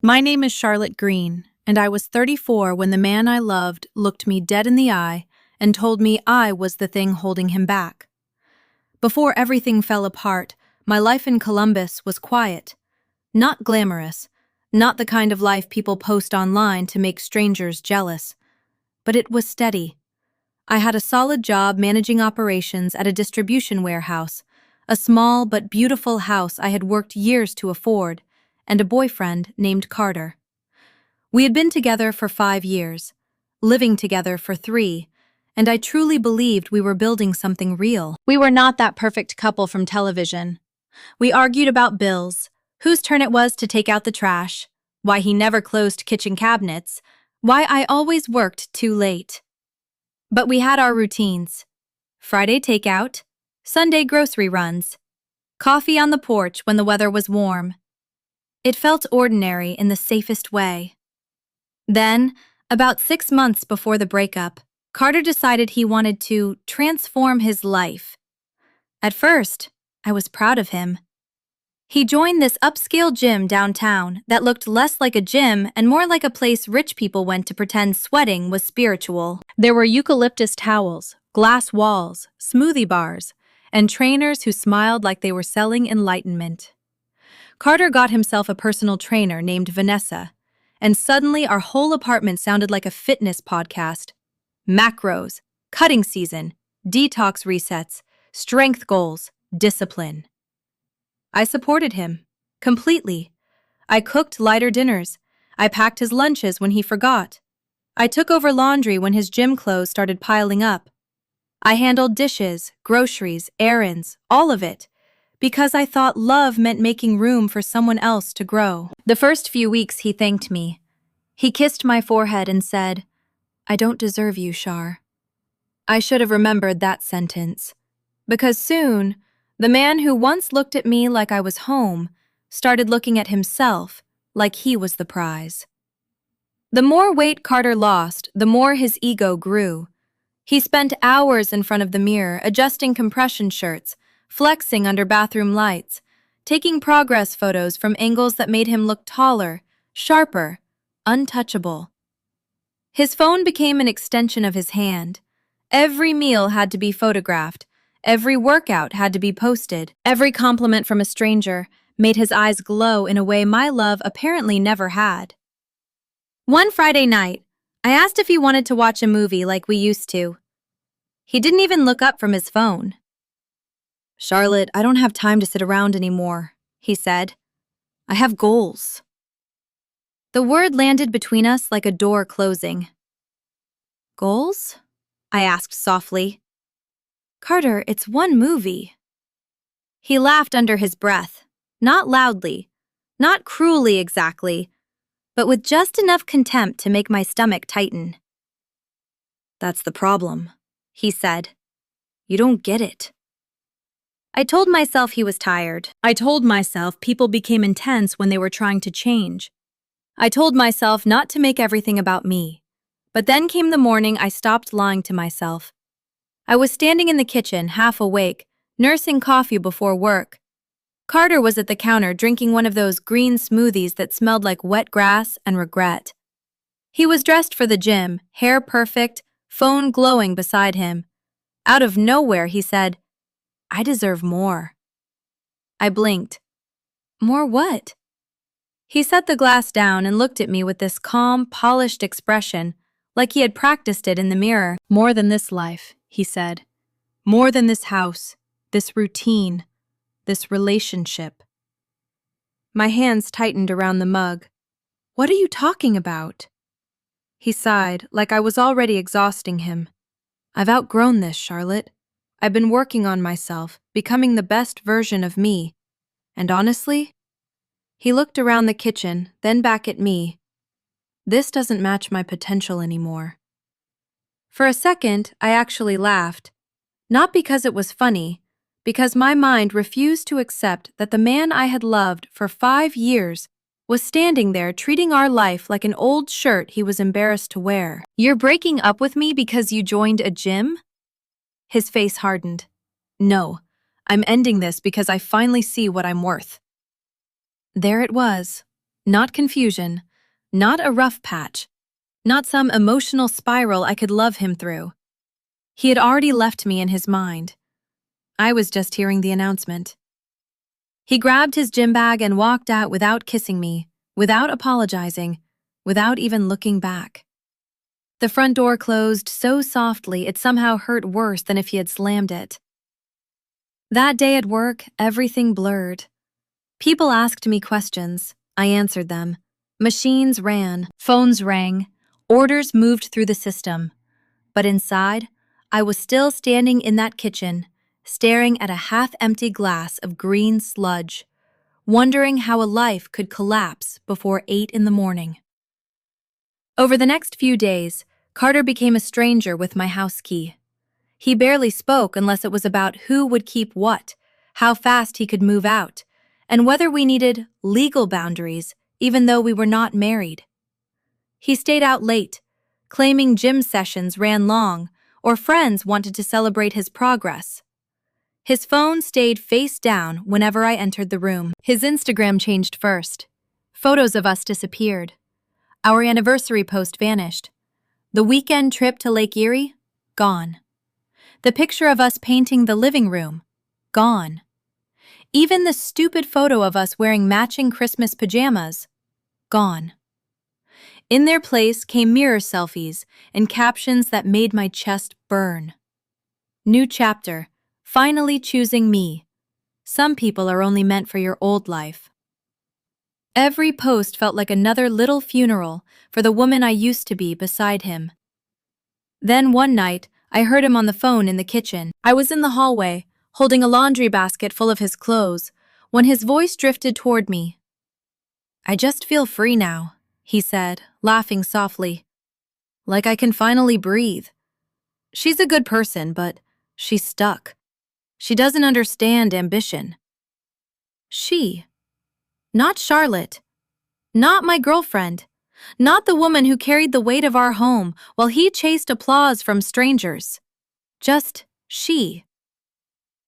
My name is Charlotte Green, and I was 34 when the man I loved looked me dead in the eye and told me I was the thing holding him back. Before everything fell apart, my life in Columbus was quiet. Not glamorous, not the kind of life people post online to make strangers jealous. But it was steady. I had a solid job managing operations at a distribution warehouse, a small but beautiful house I had worked years to afford, and a boyfriend named Carter. We had been together for 5 years, living together for 3, and I truly believed we were building something real. We were not that perfect couple from television. We argued about bills, whose turn it was to take out the trash, why he never closed kitchen cabinets, why I always worked too late. But we had our routines. Friday takeout, Sunday grocery runs, coffee on the porch when the weather was warm. It felt ordinary in the safest way. Then, about 6 months before the breakup, Carter decided he wanted to transform his life. At first, I was proud of him. He joined this upscale gym downtown that looked less like a gym and more like a place rich people went to pretend sweating was spiritual. There were eucalyptus towels, glass walls, smoothie bars, and trainers who smiled like they were selling enlightenment. Carter got himself a personal trainer named Vanessa, and suddenly our whole apartment sounded like a fitness podcast. Macros, cutting season, detox resets, strength goals, discipline. I supported him, completely. I cooked lighter dinners. I packed his lunches when he forgot. I took over laundry when his gym clothes started piling up. I handled dishes, groceries, errands, all of it, because I thought love meant making room for someone else to grow. The first few weeks he thanked me. He kissed my forehead and said, "I don't deserve you, Char." I should have remembered that sentence, because soon, the man who once looked at me like I was home started looking at himself like he was the prize. The more weight Carter lost, the more his ego grew. He spent hours in front of the mirror adjusting compression shirts, flexing under bathroom lights, taking progress photos from angles that made him look taller, sharper, untouchable. His phone became an extension of his hand. Every meal had to be photographed. Every workout had to be posted. Every compliment from a stranger made his eyes glow in a way my love apparently never had. One Friday night, I asked if he wanted to watch a movie like we used to. He didn't even look up from his phone. "Charlotte, I don't have time to sit around anymore," he said. "I have goals." The word landed between us like a door closing. "Goals?" I asked softly. "Carter, it's one movie." He laughed under his breath, not loudly, not cruelly exactly, but with just enough contempt to make my stomach tighten. "That's the problem," he said. "You don't get it." I told myself he was tired. I told myself people became intense when they were trying to change. I told myself not to make everything about me. But then came the morning I stopped lying to myself. I was standing in the kitchen, half awake, nursing coffee before work. Carter was at the counter drinking one of those green smoothies that smelled like wet grass and regret. He was dressed for the gym, hair perfect, phone glowing beside him. Out of nowhere, he said, "I deserve more." I blinked. "More what?" He set the glass down and looked at me with this calm, polished expression, like he had practiced it in the mirror. "More than this life," he said. "More than this house, this routine, this relationship." My hands tightened around the mug. "What are you talking about?" He sighed, like I was already exhausting him. "I've outgrown this, Charlotte. I've been working on myself, becoming the best version of me. And honestly," he looked around the kitchen, then back at me, "this doesn't match my potential anymore." For a second, I actually laughed. Not because it was funny, because my mind refused to accept that the man I had loved for 5 years was standing there treating our life like an old shirt he was embarrassed to wear. "You're breaking up with me because you joined a gym?" His face hardened. "No, I'm ending this because I finally see what I'm worth." There it was, Not confusion, not a rough patch, not some emotional spiral I could love him through. He had already left me in his mind. I was just hearing the announcement. He grabbed his gym bag and walked out without kissing me, without apologizing, without even looking back. The front door closed so softly it somehow hurt worse than if he had slammed it. That day at work, everything blurred. People asked me questions. I answered them. Machines ran, phones rang, orders moved through the system. But inside, I was still standing in that kitchen, staring at a half-empty glass of green sludge, wondering how a life could collapse before 8 in the morning. Over the next few days, Carter became a stranger with my house key. He barely spoke unless it was about who would keep what, how fast he could move out, and whether we needed legal boundaries even though we were not married. He stayed out late, claiming gym sessions ran long or friends wanted to celebrate his progress. His phone stayed face down whenever I entered the room. His Instagram changed first. Photos of us disappeared. Our anniversary post vanished. The weekend trip to Lake Erie? Gone. The picture of us painting the living room? Gone. Even the stupid photo of us wearing matching Christmas pajamas? Gone. In their place came mirror selfies and captions that made my chest burn. New chapter, finally choosing me. Some people are only meant for your old life. Every post felt like another little funeral for the woman I used to be beside him. Then one night, I heard him on the phone in the kitchen. I was in the hallway, holding a laundry basket full of his clothes, when his voice drifted toward me. "I just feel free now," he said, laughing softly. "Like I can finally breathe. She's a good person, but she's stuck. She doesn't understand ambition." She. Not Charlotte. Not my girlfriend. Not the woman who carried the weight of our home while he chased applause from strangers. Just she.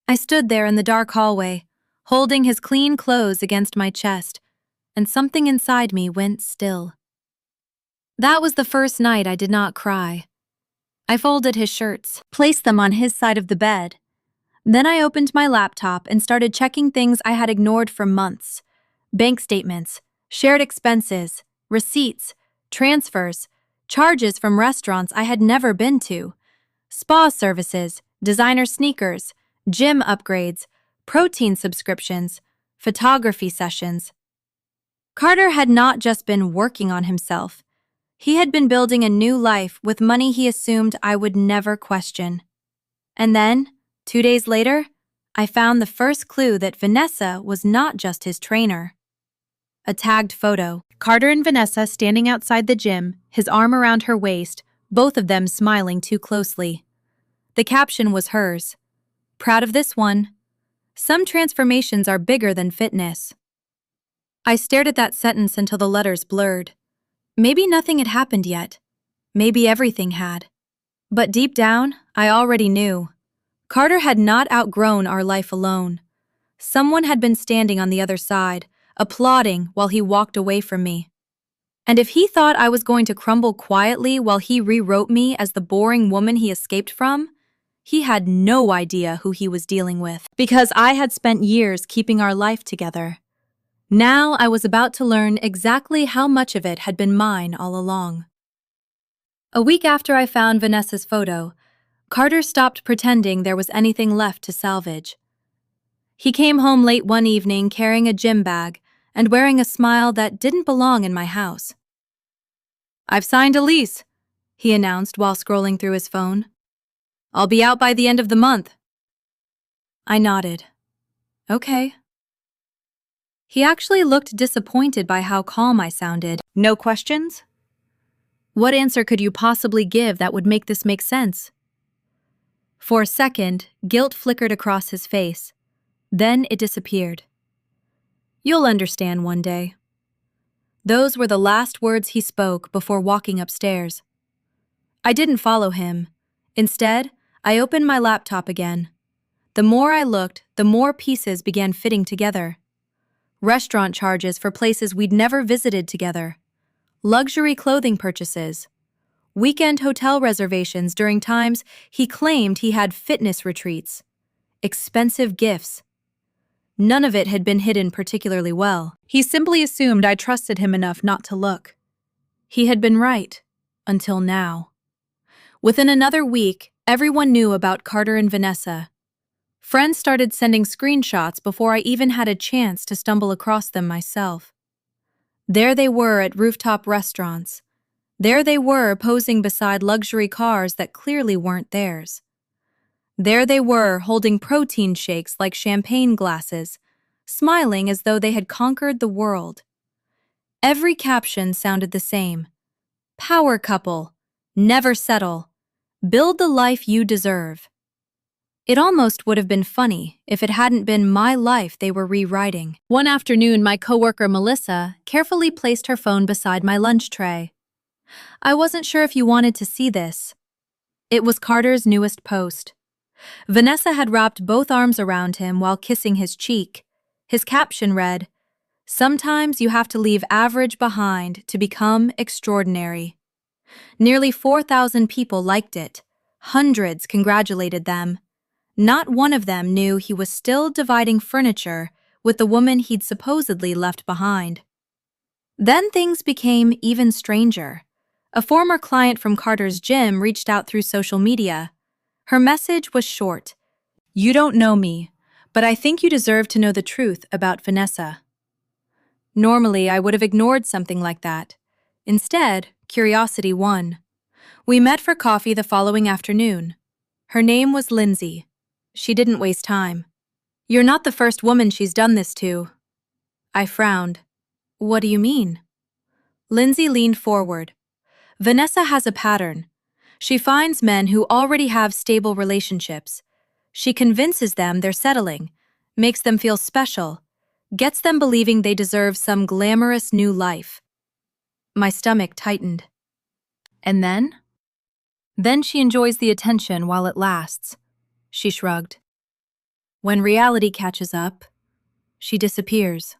I stood there in the dark hallway, holding his clean clothes against my chest, and something inside me went still. That was the first night I did not cry. I folded his shirts, placed them on his side of the bed. Then I opened my laptop and started checking things I had ignored for months. Bank statements, shared expenses, receipts, transfers, charges from restaurants I had never been to, spa services, designer sneakers, gym upgrades, protein subscriptions, photography sessions. Carter had not just been working on himself. He had been building a new life with money he assumed I would never question. And then, 2 days later, I found the first clue that Vanessa was not just his trainer. A tagged photo. Carter and Vanessa standing outside the gym, his arm around her waist, both of them smiling too closely. The caption was hers. "Proud of this one. Some transformations are bigger than fitness." I stared at that sentence until the letters blurred. Maybe nothing had happened yet. Maybe everything had. But deep down, I already knew. Carter had not outgrown our life alone. Someone had been standing on the other side, applauding while he walked away from me. And if he thought I was going to crumble quietly while he rewrote me as the boring woman he escaped from, he had no idea who he was dealing with. Because I had spent years keeping our life together. Now I was about to learn exactly how much of it had been mine all along. A week after I found Vanessa's photo, Carter stopped pretending there was anything left to salvage. He came home late one evening carrying a gym bag and wearing a smile that didn't belong in my house. "I've signed a lease," he announced while scrolling through his phone. "I'll be out by the end of the month." I nodded. Okay. He actually looked disappointed by how calm I sounded. "No questions?" What answer could you possibly give that would make this make sense? For a second, guilt flickered across his face. Then it disappeared. "You'll understand one day." Those were the last words he spoke before walking upstairs. I didn't follow him. Instead, I opened my laptop again. The more I looked, the more pieces began fitting together. restaurant charges for places we'd never visited together, luxury clothing purchases, weekend hotel reservations during times he claimed he had fitness retreats, expensive gifts. None of it had been hidden particularly well. He simply assumed I trusted him enough not to look. He had been right, until now. Within another week, everyone knew about Carter and Vanessa. Friends started sending screenshots before I even had a chance to stumble across them myself. There they were at rooftop restaurants. There they were posing beside luxury cars that clearly weren't theirs. There they were holding protein shakes like champagne glasses, smiling as though they had conquered the world. Every caption sounded the same. Power couple. Never settle. Build the life you deserve. It almost would have been funny if it hadn't been my life they were rewriting. One afternoon, my coworker Melissa carefully placed her phone beside my lunch tray. I wasn't sure if you wanted to see this. It was Carter's newest post. Vanessa had wrapped both arms around him while kissing his cheek. His caption read, "Sometimes you have to leave average behind to become extraordinary." Nearly 4,000 people liked it. Hundreds congratulated them. Not one of them knew he was still dividing furniture with the woman he'd supposedly left behind. Then things became even stranger. A former client from Carter's gym reached out through social media. Her message was short. "You don't know me, but I think you deserve to know the truth about Vanessa." Normally, I would have ignored something like that. Instead, curiosity won. We met for coffee the following afternoon. Her name was Lindsay. She didn't waste time. "You're not the first woman she's done this to." I frowned. "What do you mean?" Lindsay leaned forward. "Vanessa has a pattern. She finds men who already have stable relationships. She convinces them they're settling, makes them feel special, gets them believing they deserve some glamorous new life." My stomach tightened. "And then?" "Then she enjoys the attention while it lasts." She shrugged. "When reality catches up, she disappears."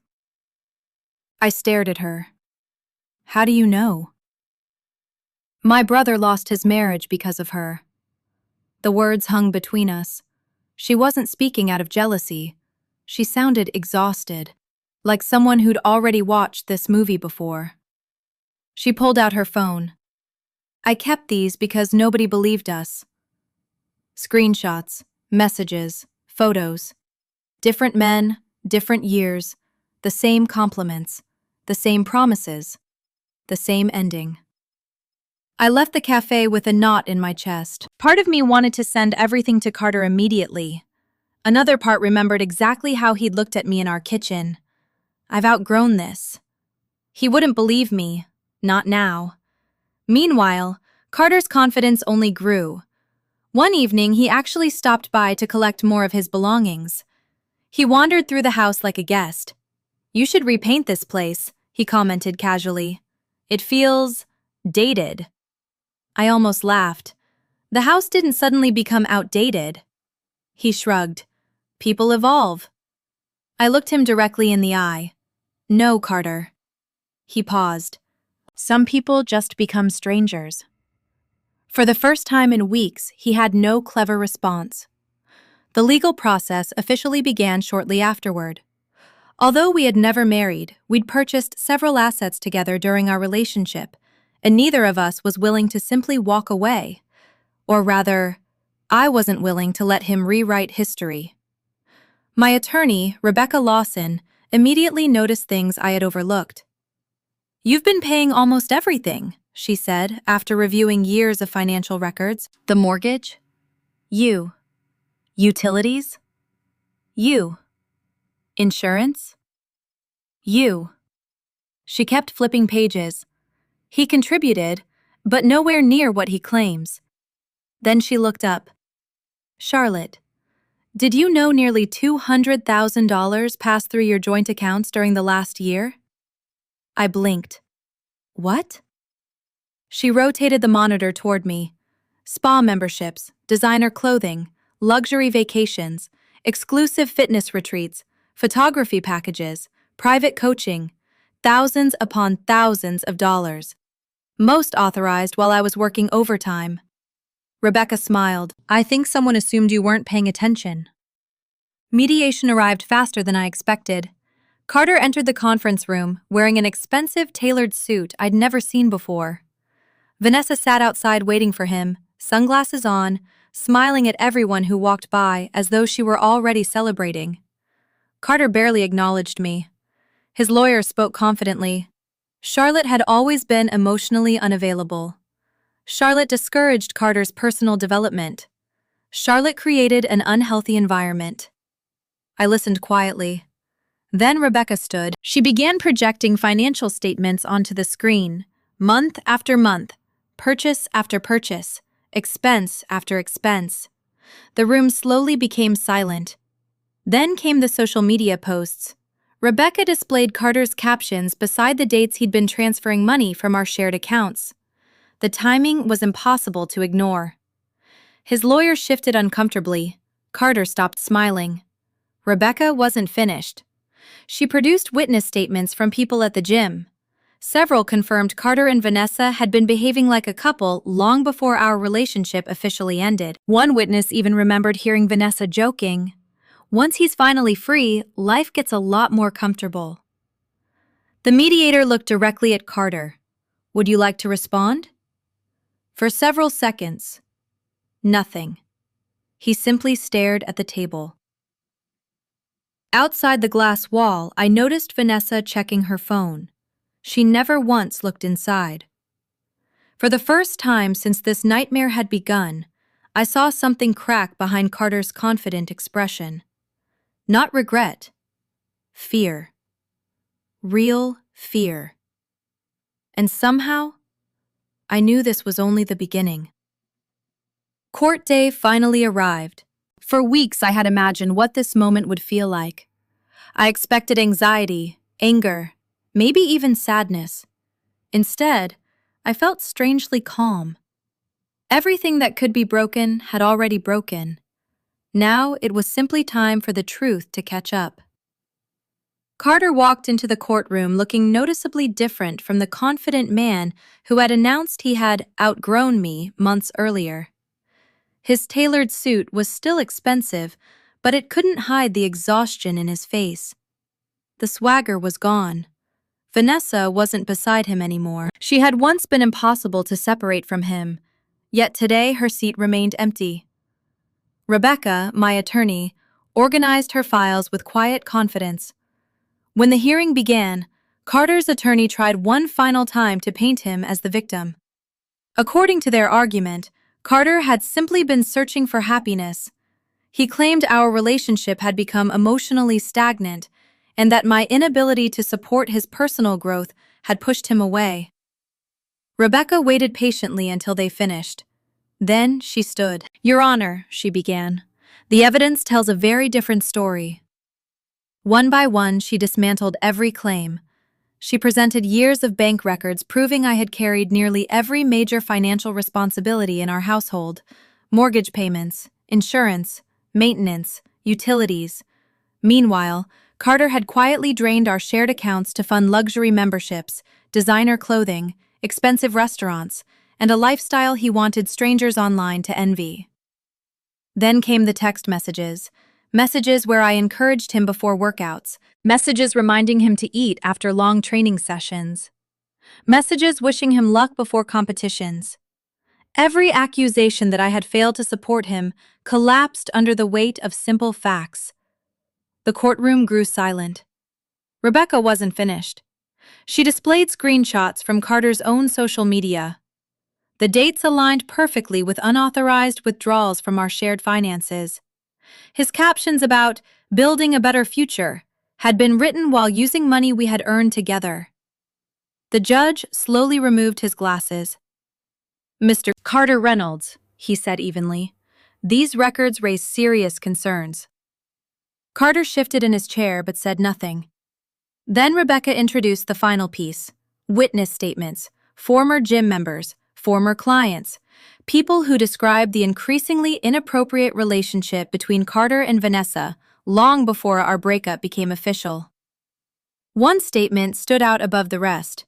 I stared at her. "How do you know?" "My brother lost his marriage because of her." The words hung between us. She wasn't speaking out of jealousy. She sounded exhausted, like someone who'd already watched this movie before. She pulled out her phone. "I kept these because nobody believed us." Screenshots, messages, photos. Different men, different years, the same compliments, the same promises, the same ending. I left the cafe with a knot in my chest. Part of me wanted to send everything to Carter immediately. Another part remembered exactly how he'd looked at me in our kitchen. I've outgrown this. He wouldn't believe me. Not now. Meanwhile, Carter's confidence only grew. One evening, he actually stopped by to collect more of his belongings. He wandered through the house like a guest. "You should repaint this place," he commented casually. "It feels dated." I almost laughed. The house didn't suddenly become outdated. He shrugged. "People evolve." I looked him directly in the eye. "No, Carter." He paused. "Some people just become strangers." For the first time in weeks, he had no clever response. The legal process officially began shortly afterward. Although we had never married, we'd purchased several assets together during our relationship, and neither of us was willing to simply walk away. Or rather, I wasn't willing to let him rewrite history. My attorney, Rebecca Lawson, immediately noticed things I had overlooked. "You've been paying almost everything," she said after reviewing years of financial records. "The mortgage? You. Utilities? You. Insurance? You." She kept flipping pages. "He contributed, but nowhere near what he claims." Then she looked up. "Charlotte, did you know nearly $200,000 passed through your joint accounts during the last year?" I blinked. "What?" She rotated the monitor toward me. "Spa memberships, designer clothing, luxury vacations, exclusive fitness retreats, photography packages, private coaching, thousands upon thousands of dollars. Most authorized while I was working overtime. Rebecca smiled. I think someone assumed you weren't paying attention. Mediation arrived faster than I expected. Carter entered the conference room wearing an expensive tailored suit I'd never seen before. Vanessa sat outside waiting for him, sunglasses on, smiling at everyone who walked by as though she were already celebrating. Carter barely acknowledged me. His lawyer spoke confidently. Charlotte had always been emotionally unavailable. Charlotte discouraged Carter's personal development. Charlotte created an unhealthy environment. I listened quietly. Then Rebecca stood. She began projecting financial statements onto the screen, month after month, purchase after purchase, expense after expense. The room slowly became silent. Then came the social media posts. Rebecca displayed Carter's captions beside the dates he'd been transferring money from our shared accounts. The timing was impossible to ignore. His lawyer shifted uncomfortably. Carter stopped smiling. Rebecca wasn't finished. She produced witness statements from people at the gym. Several confirmed Carter and Vanessa had been behaving like a couple long before our relationship officially ended. One witness even remembered hearing Vanessa joking, "Once he's finally free, life gets a lot more comfortable." The mediator looked directly at Carter. "Would you like to respond?" For several seconds, nothing. He simply stared at the table. Outside the glass wall, I noticed Vanessa checking her phone. She never once looked inside. For the first time since this nightmare had begun, I saw something crack behind Carter's confident expression. Not regret. Fear. Real fear. And somehow, I knew this was only the beginning. Court day finally arrived. For weeks I had imagined what this moment would feel like. I expected anxiety, anger, maybe even sadness. Instead, I felt strangely calm. Everything that could be broken had already broken. Now it was simply time for the truth to catch up. Carter walked into the courtroom looking noticeably different from the confident man who had announced he had outgrown me months earlier. His tailored suit was still expensive, but it couldn't hide the exhaustion in his face. The swagger was gone. Vanessa wasn't beside him anymore. She had once been impossible to separate from him, yet today her seat remained empty. Rebecca, my attorney, organized her files with quiet confidence. When the hearing began, Carter's attorney tried one final time to paint him as the victim. According to their argument, Carter had simply been searching for happiness. He claimed our relationship had become emotionally stagnant and that my inability to support his personal growth had pushed him away. Rebecca waited patiently until they finished. Then she stood. "Your Honor," she began, "the evidence tells a very different story." One by one, she dismantled every claim. She presented years of bank records proving I had carried nearly every major financial responsibility in our household: mortgage payments, insurance, maintenance, utilities. Meanwhile, Carter had quietly drained our shared accounts to fund luxury memberships, designer clothing, expensive restaurants, and a lifestyle he wanted strangers online to envy. Then came the text messages. Messages where I encouraged him before workouts. Messages reminding him to eat after long training sessions. Messages wishing him luck before competitions. Every accusation that I had failed to support him collapsed under the weight of simple facts. The courtroom grew silent. Rebecca wasn't finished. She displayed screenshots from Carter's own social media. The dates aligned perfectly with unauthorized withdrawals from our shared finances. His captions about building a better future had been written while using money we had earned together. The judge slowly removed his glasses. "Mr. Carter Reynolds," he said evenly, "these records raise serious concerns." Carter shifted in his chair but said nothing. Then Rebecca introduced the final piece: witness statements, former gym members, former clients, people who described the increasingly inappropriate relationship between Carter and Vanessa long before our breakup became official. One statement stood out above the rest.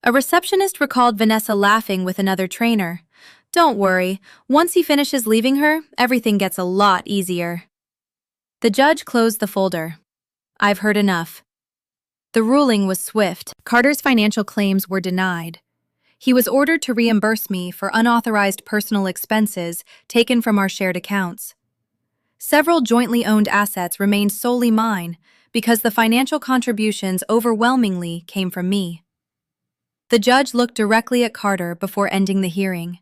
A receptionist recalled Vanessa laughing with another trainer. "Don't worry, once he finishes leaving her, everything gets a lot easier." The judge closed the folder. "I've heard enough." The ruling was swift. Carter's financial claims were denied. He was ordered to reimburse me for unauthorized personal expenses taken from our shared accounts. Several jointly owned assets remained solely mine because the financial contributions overwhelmingly came from me. The judge looked directly at Carter before ending the hearing.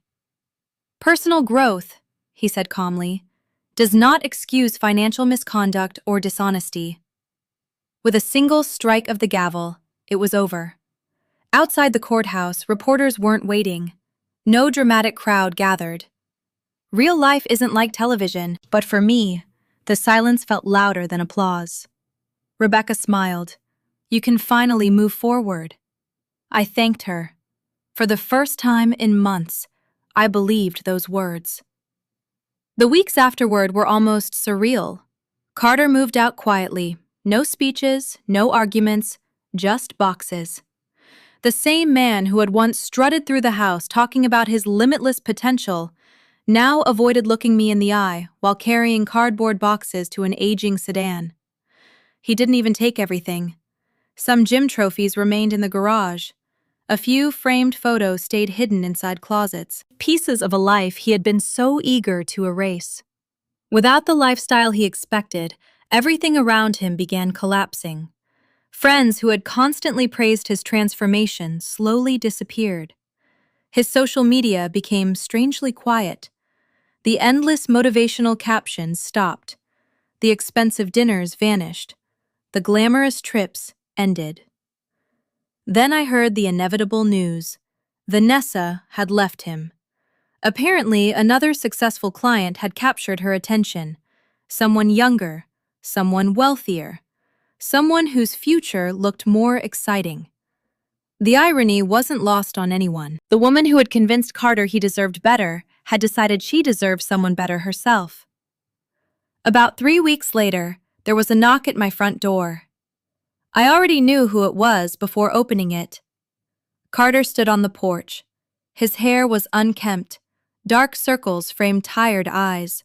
"Personal growth," he said calmly, "does not excuse financial misconduct or dishonesty." With a single strike of the gavel, it was over. Outside the courthouse, reporters weren't waiting. No dramatic crowd gathered. Real life isn't like television, but for me, the silence felt louder than applause. Rebecca smiled. "You can finally move forward." I thanked her. For the first time in months, I believed those words. The weeks afterward were almost surreal. Carter moved out quietly. No speeches, no arguments, just boxes. The same man who had once strutted through the house talking about his limitless potential now avoided looking me in the eye while carrying cardboard boxes to an aging sedan. He didn't even take everything. Some gym trophies remained in the garage. A few framed photos stayed hidden inside closets, pieces of a life he had been so eager to erase. Without the lifestyle he expected, everything around him began collapsing. Friends who had constantly praised his transformation slowly disappeared. His social media became strangely quiet. The endless motivational captions stopped. The expensive dinners vanished. The glamorous trips ended. Then I heard the inevitable news. Vanessa had left him. Apparently, another successful client had captured her attention. Someone younger, someone wealthier, someone whose future looked more exciting. The irony wasn't lost on anyone. The woman who had convinced Carter he deserved better had decided she deserved someone better herself. About 3 weeks later, there was a knock at my front door. I already knew who it was before opening it. Carter stood on the porch. His hair was unkempt. Dark circles framed tired eyes.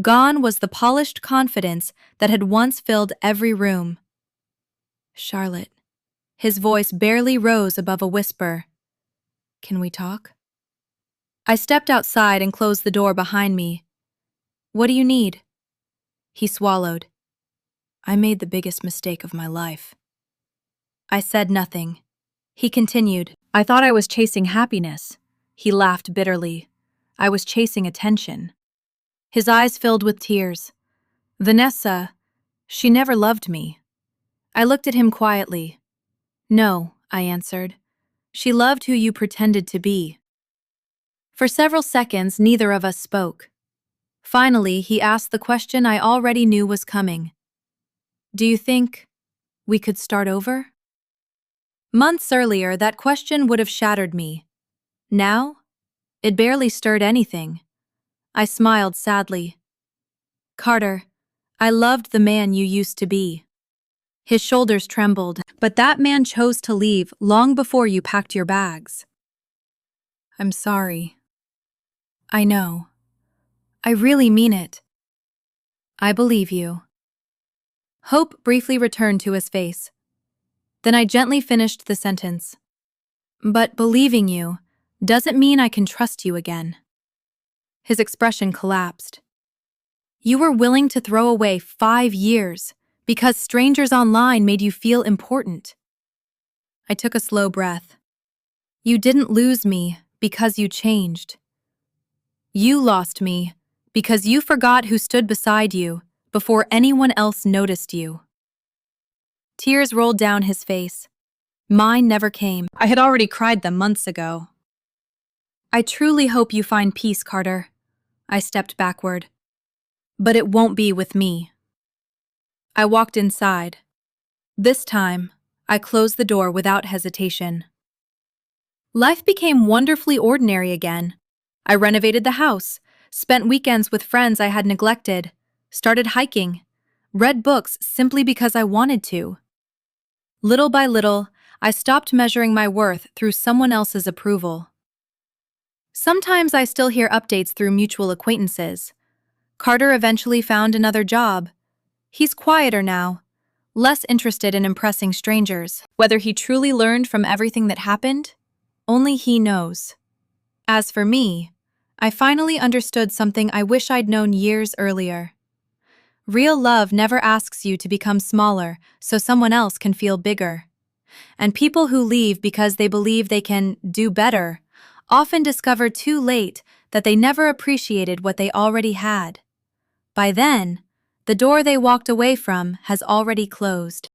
Gone was the polished confidence that had once filled every room. "Charlotte." His voice barely rose above a whisper. "Can we talk?" I stepped outside and closed the door behind me. "What do you need?" He swallowed. "I made the biggest mistake of my life." I said nothing. He continued. "I thought I was chasing happiness." He laughed bitterly. "I was chasing attention." His eyes filled with tears. "Vanessa, she never loved me." I looked at him quietly. "No," I answered. "She loved who you pretended to be." For several seconds, neither of us spoke. Finally, he asked the question I already knew was coming. "Do you think we could start over?" Months earlier, that question would have shattered me. Now, it barely stirred anything. I smiled sadly. "Carter, I loved the man you used to be." His shoulders trembled. "But that man chose to leave long before you packed your bags." "I'm sorry." "I know. I really mean it." "I believe you." Hope briefly returned to his face. Then I gently finished the sentence. "But believing you doesn't mean I can trust you again." His expression collapsed. "You were willing to throw away 5 years because strangers online made you feel important." I took a slow breath. "You didn't lose me because you changed. You lost me because you forgot who stood beside you before anyone else noticed you." Tears rolled down his face. Mine never came. I had already cried them months ago. "I truly hope you find peace, Carter." I stepped backward. "But it won't be with me." I walked inside. This time, I closed the door without hesitation. Life became wonderfully ordinary again. I renovated the house, spent weekends with friends I had neglected, started hiking, read books simply because I wanted to. Little by little, I stopped measuring my worth through someone else's approval. Sometimes I still hear updates through mutual acquaintances. Carter eventually found another job. He's quieter now, less interested in impressing strangers. Whether he truly learned from everything that happened, only he knows. As for me, I finally understood something I wish I'd known years earlier. Real love never asks you to become smaller so someone else can feel bigger. And people who leave because they believe they can do better often discover too late that they never appreciated what they already had. By then, the door they walked away from has already closed.